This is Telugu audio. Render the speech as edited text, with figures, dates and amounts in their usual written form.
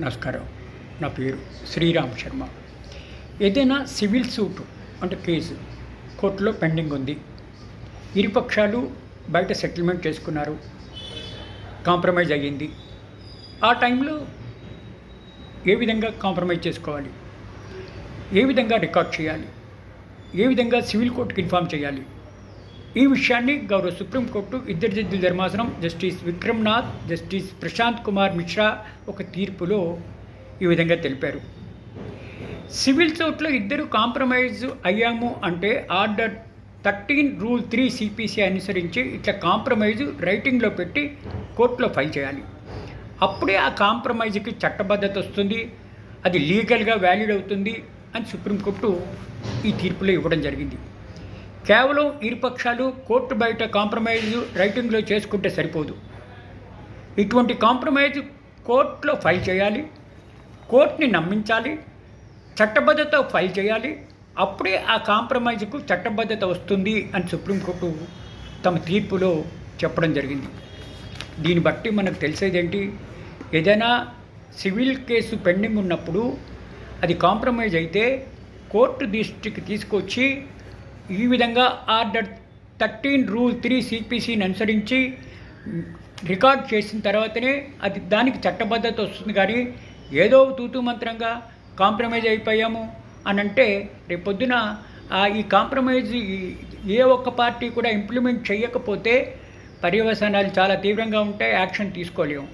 నమస్కారం. నా పేరు శ్రీరామ్ శర్మ. ఏదైనా సివిల్ సూట్ అంటే కేసు కోర్టులో పెండింగ్ ఉంది. ఇరుపక్షాలు బయట సెటిల్మెంట్ చేసుకున్నారు, కాంప్రమైజ్ అయ్యింది. ఆ టైంలో ఏ విధంగా కాంప్రమైజ్ చేసుకోవాలి, ఏ విధంగా రికార్డ్ చేయాలి, ఏ విధంగా సివిల్ కోర్టుకి ఇన్ఫామ్ చేయాలి, ఈ విషయాన్ని గౌరవ సుప్రీంకోర్టు ఇద్దరు జడ్జిల ధర్మాసనం జస్టిస్ విక్రమ్నాథ్, జస్టిస్ ప్రశాంత్ కుమార్ మిశ్రా ఒక తీర్పులో ఈ విధంగా తెలిపారు. సివిల్ సూట్లో ఇద్దరు కాంప్రమైజ్ అయ్యాము అంటే ఆర్డర్ 13 రూల్ 3 సిపిసి అనుసరించి ఇట్లా కాంప్రమైజ్ రైటింగ్లో పెట్టి కోర్టులో ఫైల్ చేయాలి. అప్పుడే ఆ కాంప్రమైజ్కి చట్టబద్ధత వస్తుంది, అది లీగల్గా వ్యాలిడ్ అవుతుంది అని సుప్రీంకోర్టు ఈ తీర్పులో ఇవ్వడం జరిగింది. కేవలం ఇరుపక్షాలు కోర్టు బయట కాంప్రమైజ్ రైటింగ్లో చేసుకుంటే సరిపోదు. ఇటువంటి కాంప్రమైజ్ కోర్టులో ఫైల్ చేయాలి, కోర్టుని నమ్మించాలి, చట్టబద్ధత ఫైల్ చేయాలి. అప్పుడే ఆ కాంప్రమైజ్కు చట్టబద్ధత వస్తుంది అని సుప్రీంకోర్టు తమ తీర్పులో చెప్పడం జరిగింది. దీన్ని బట్టి మనకు తెలిసేదేంటి, ఏదైనా సివిల్ కేసు పెండింగ్ ఉన్నప్పుడు అది కాంప్రమైజ్ అయితే కోర్టు దృష్టికి తీసుకొచ్చి ఈ విధంగా ఆర్డర్ 13 రూల్ 3 సిపిసిని అనుసరించి రికార్డ్ చేసిన తర్వాతనే అది దానికి చట్టబద్ధత వస్తుంది. కానీ ఏదో తూతూ మంత్రంగా కాంప్రమైజ్ అయిపోయాము అని అంటే రేపొద్దున ఈ కాంప్రమైజ్ ఏ ఒక్క పార్టీ కూడా ఇంప్లిమెంట్ చేయకపోతే పర్యవసానాలు చాలా తీవ్రంగా ఉంటాయి, యాక్షన్ తీసుకోలేము.